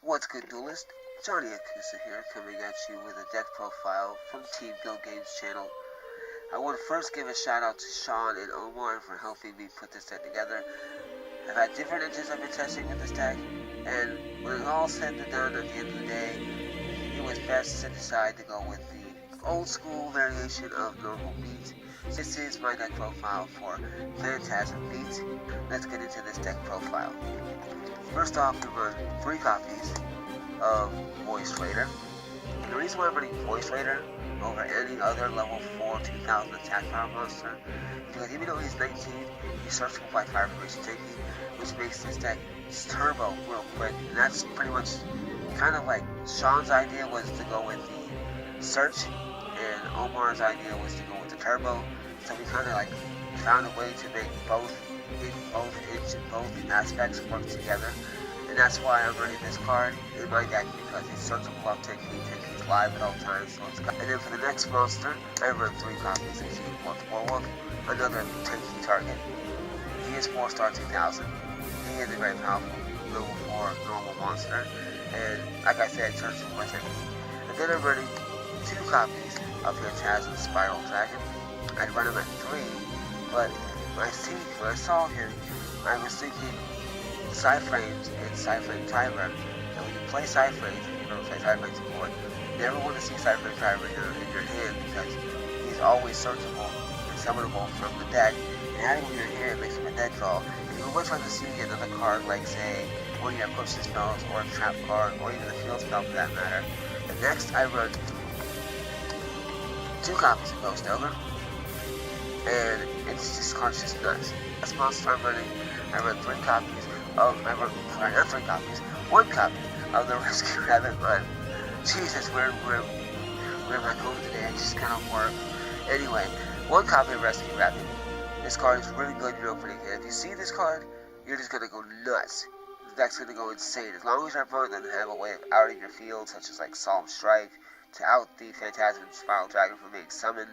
What's good, duelist? Johnny Akusa here, coming at you with a deck profile from Team Go Games channel. I want to first give a shout out to Sean and Omar for helping me put this deck together. I've had different engines I've been testing with this deck, and when it's all said and done at the end of the day, it was best to decide to go with the old school variation of normal beat. This is my deck profile for Phantasm beat. Let's get into this deck profile. First off, we run 3 copies of Voice Raider. And the reason why I'm running Voice Raider over any other level 4 2000 attack power monster is because even though he's 19, he's searchable by fire formation taking, which makes this deck turbo real quick. And that's pretty much kind of like Sean's idea was to go with the search, and Omar's idea was to go with the turbo. So we kind of like found a way to make both aspects work together. And that's why I'm running this card in my deck, because it's searchable up taking live at all times. So and then for the next monster, I run 3 copies of Wolf Warwolf, another tanky target. He is 4-star 2000. He is a very powerful level 4 normal monster, and like I said, searchable by taking. And then I'm running 2 copies of Phantasm Spiral Dragon. I'd run him at 3, but when I saw him, I was thinking Psy-Frames and Psy-Frame Timer. And when you play Psy-Frames, if you've never played Psy-Frames before, you never want to see Psy-Frame Timer in your hand, because he's always searchable and summonable from the deck, and having him in your hand makes him a dead draw. And you would much like to see another card like, say, one of your push spells, or a trap card, or even a field spell for that matter. And next, I run 2 copies of Ghost Ogre, and this card's just nuts. This monster I run 3 copies of, not 3 copies, 1 copy of the Rescue Rabbit Run. Jesus, where am I going today? I just kind of work. Anyway, 1 copy of Rescue Rabbit. This card is really good in your opening hand. If you see this card, you're just gonna go nuts. The deck's gonna go insane. As long as your opponent doesn't have a way of outing your field, such as like Solemn Strike, to out the Phantasm Spiral Dragon from being summoned,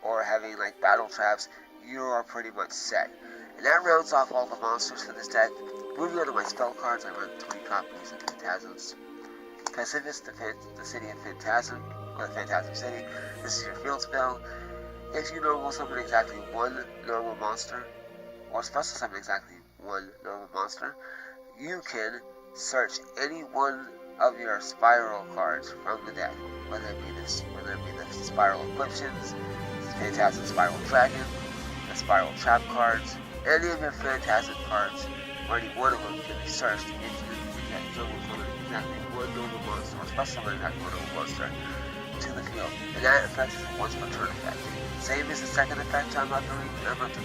or having like battle traps, you are pretty much set. And that rounds off all the monsters for this deck. Moving on to my spell cards, I run 3 copies of Phantasms. Pacifist, the City of Phantasm, or the Phantasm City. This is your field spell. If you normal summon exactly 1 normal monster, or special summon exactly 1 normal monster, you can search any one of your spiral cards from the deck, whether it be the Spiral Equiptions, Phantasm Spiral Dragon, the Spiral Trap cards, any of your Phantasm cards, or any one of them can be searched if you summon exactly 1 normal monster, or special summon exactly 1 normal monster to the field. And that effect is a once per turn effect. Same as the second effect I'm about to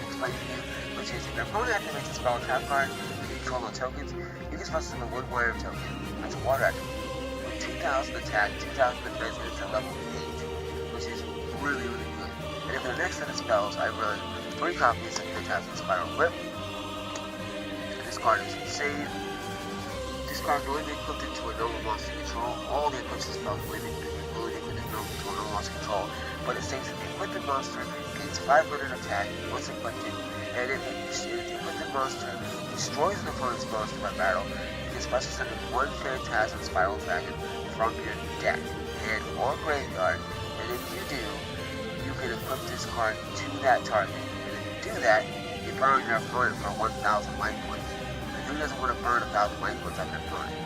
explain to you, which is if your opponent activates a spell or trap card, if you control no tokens, you can special summon 1 wire token. That's a water attribute. With 2000 attack, 2000 defense, and it's a level 8, which is really, really good. And then for the next set of spells, I run 3 copies of Phantasm Spiral Whip. And this card is insane. This card will only be equipped into a normal monster control. All the equipped spells will only be equipped into a normal monster control. But it states that the equipped monster gains 500 attack once equipped, and if the equipped monster destroys an opponent's monster by battle, you can special summon 1 Phantasm Spiral Dragon from your deck, hand, or graveyard. And if you do, you can equip this card to that target. And if you do that, you burn your opponent for 1,000 life points. And who doesn't want to burn 1,000 life points on their opponent?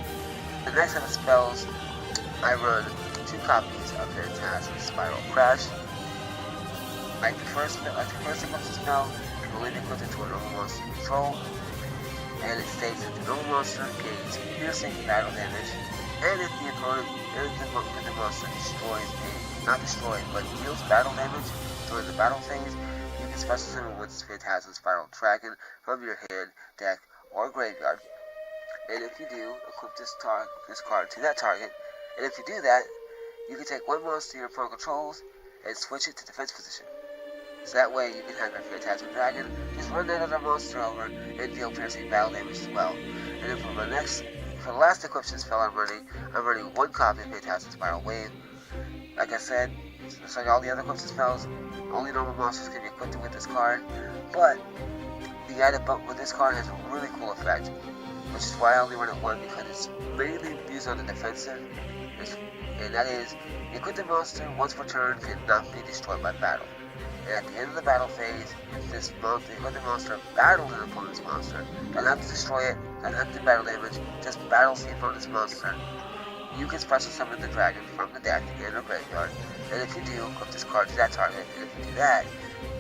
The next set of spells, I run 2 copies of Phantasm Spiral Crash. Like the first equipped spell, it will only be equipped into a normal monster control. And it states that the normal monster gains piercing battle damage, and if the opponent the monster deals battle damage during the battle phase, you can special summon 1 Phantasm Spiral Dragon from your hand, deck, or graveyard. And if you do, equip this card to that target. And if you do that, you can take 1 monster your opponent controls and switch it to defense position. So that way you can have your Phantasm Dragon just run that other monster over and deal piercing battle damage as well. And then for the last equipment spell I'm running 1 copy of Phantasm Spiral Wave. Like I said, just like all the other equipment spells, only normal monsters can be equipped with this card. But the item with this card has a really cool effect. which is why I only run it one, because it's mainly used on the defensive, and that is, the equipped monster, once per turn, cannot be destroyed by battle. And at the end of the battle phase, if the equipped monster battles an opponent's monster, doesn't have to destroy it, doesn't have to do battle damage, just battles the opponent's monster, you can special summon the dragon from the deck in or graveyard, and if you do, equip this card to that target, and if you do that,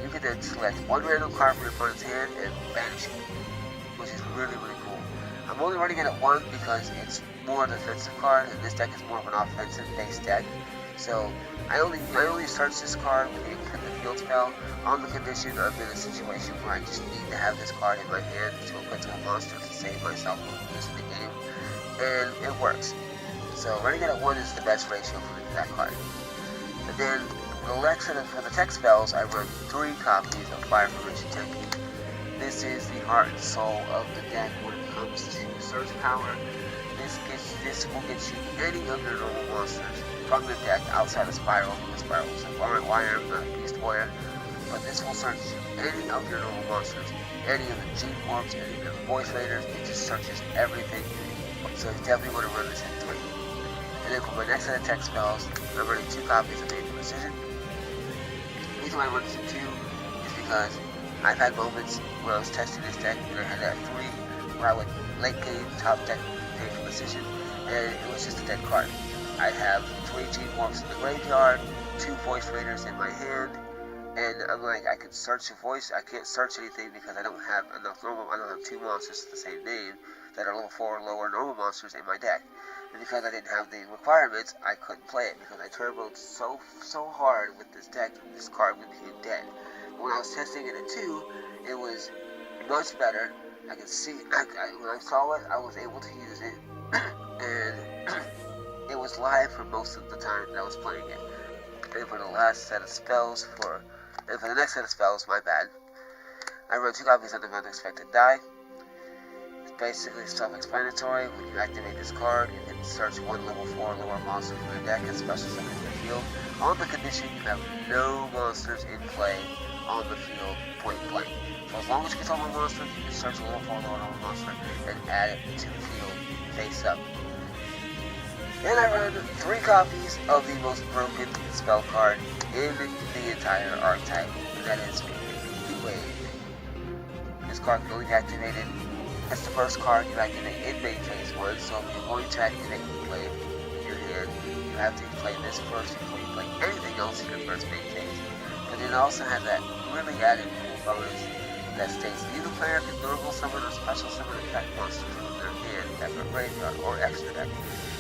you can then select one random card from your opponent's hand and banish it, which is really, really cool. I'm only running it at one because it's more defensive card, and this deck is more of an offensive-based deck. So I only search this card with the field spell on the condition I'm in a situation where I just need to have this card in my hand to equip to a monster to save myself from losing the game, and it works. So running it at one is the best ratio for that card. And then for the tech spells, I run 3 copies of Fire Formation Tempe. This is the heart and soul of the deck when it comes to Surge Power. This will get you any of your normal monsters from the deck outside of Spiral, because Spiral is a Warrant Wire, not a Beast Warrior. But this will search any of your normal monsters, any of the Gene Orbs, any of the Voice Raiders. It just searches everything. So you definitely want to run this in 3. And then for my next set of tech spells, I'm running 2 copies of Aid for Precision. The reason why I run this in 2 is because I've had moments where I was testing this deck and I had that 3 where I would late game top deck Aid for Precision, and it was just a dead card. I have 3 Gene Morphs in the graveyard, 2 Voice Raiders in my hand, and I'm like, I can search a voice. I can't search anything because I don't have enough normal. I don't have 2 monsters with the same name that are level 4 or lower normal monsters in my deck. And because I didn't have the requirements, I couldn't play it because I turboed so hard with this deck, this card became dead. When I was testing it at 2, it was much better. I could see, when I saw it, I was able to use it, and it was live for most of the time that I was playing it. And for the last set of spells, for the next set of spells, my bad, I run 2 copies of the Unexpected Die. It's basically self-explanatory. When you activate this card, you can search 1 level 4 or lower monster from your deck and special summon to the field, on the condition you have no monsters in play on the field point blank. So as long as you control one monster, you can search a level 4 or lower monster and add it to the field face up. And I run 3 copies of the most broken spell card in the entire archetype, and that is the Wave. This card can only be activated. That's the first card you activate in main phase 1, so if you're going to activate the Wave in your hand, you have to play this first before you play anything else in your first main phase. But it also has that really added cool bonus that states either player can normal summon or special summon attack monsters from their hand, deck, or graveyard, or extra deck.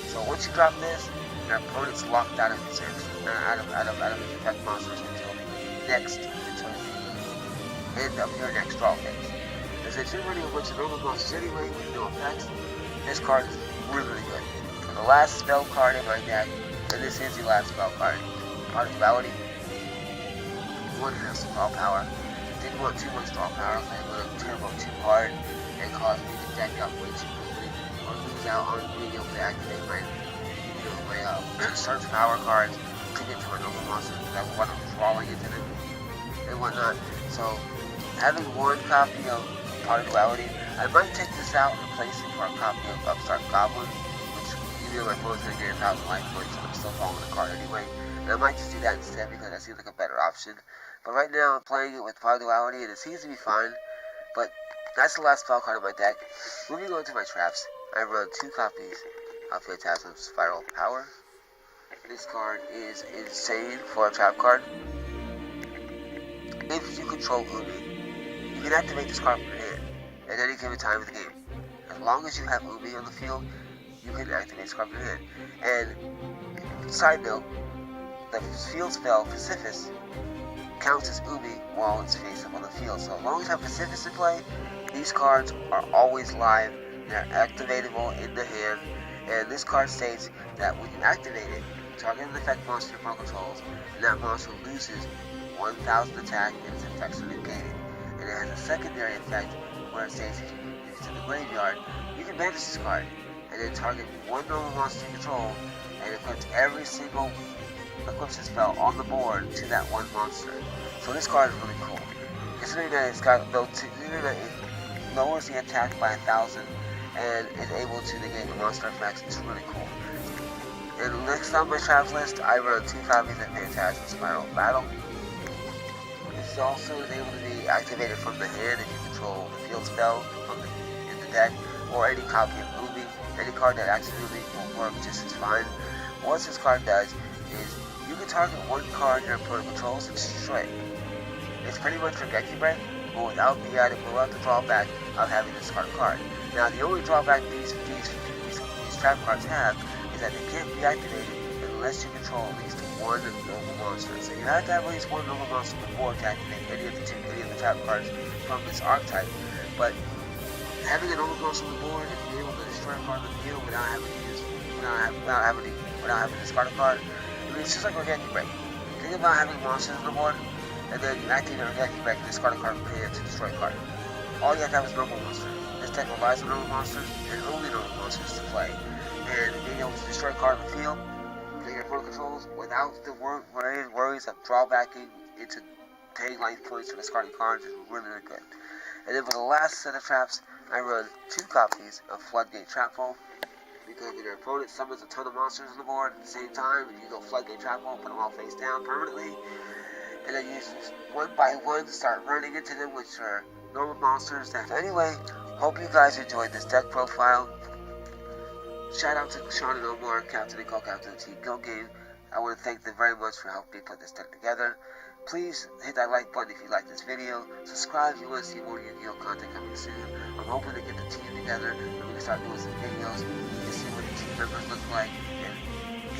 So once you drop this, your opponent's locked out of his out of his effect monsters until the end of your next draw phase. And since you're running a bunch of normal monsters anyway with no effects, this card is really, really good. For the last spell card in my deck, and this is the last spell card, Part of Duality. You want to have some draw power. Didn't want too much draw power because it would turbo too hard and cause me to deck up way too quickly, or lose out on being able to activate my search power cards to get to my normal monsters because I would want them drawing into them and whatnot. So having 1 copy of Part of Duality, I might take this out and replace it for a copy of Upstart Goblin, which even though my opponent's going to get 1,000 life points, I'm still following the card anyway. And I might just do that instead because that seems like a better option. But right now I'm playing it with Part of Duality and it seems to be fine. But that's the last spell card of my deck. Moving on to my traps, I run 2 copies of Phantasm Spiral Power. This card is insane for a trap card. If you control Umi, you can activate this card from your hand at any given time of the game. As long as you have Umi on the field, you can activate this card from your hand. And side note, the field spell Pacifist counts as Umi while it's face up on the field. So as long as you have Pacifist in play, these cards are always live. They're activatable in the hand. And this card states that when you activate it, target an effect monster your opponent controls, and that monster loses 1,000 attack and its effects are negated. And it has a secondary effect where it states if it's in the graveyard, you can banish this card, and then target 1 normal monster you control, and equip every single equipment spell on the board to that 1 monster. So this card is really cool. Considering that it's got built to, considering that it lowers the attack by 1,000, and is able to negate the monster effects. It's really cool. And next on my traps list, I run 2 copies of Phantasm Spiral Battle. This also is able to be activated from the hand if you control the field spell in the deck, or any copy of Movie. Any card that acts as Movie will work just as fine. What this card does is you can target one card your opponent controls and destroy it. It's pretty much a Geki Break, but without the drawback of having to discard a card. Now, the only drawback these trap cards have is that they can't be activated unless you control at least one normal monster. So you have to have at least one normal monster before to activate any of the trap cards from this archetype. But having a normal monster on the board and being able to destroy a card on the field without having to discard a card, I mean, it's just like a Geki Break. Think about having monsters on the board, and then you activate a Geki Break and discard a card from hand to destroy a card. All you have to have is normal monster. This deck relies on normal monsters and only normal monsters to play. And being able to destroy a card on the field that your opponent controls without the worries of drawbacking into paying life points or discarding cards is really, really good. And then for the last set of traps, I run 2 copies of Floodgate Trap Hole. Because when your opponent summons a ton of monsters on the board at the same time, you go Floodgate Trap Hole, put them all face down permanently, and then you just one by one start running into them, which are normal monsters. Anyway, hope you guys enjoyed this deck profile. Shout out to Sean and Omar, Captain and co-captain of Team Go Game. I want to thank them very much for helping me put this deck together. Please hit that like button if you like this video. Subscribe if you want to see more Yu-Gi-Oh content coming soon. I'm hoping to get the team together and we can start doing some videos to see what the team members look like and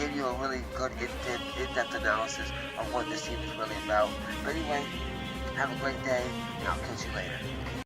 give you a really good in-depth analysis of what this team is really about. But anyway, have a great day and I'll catch you later.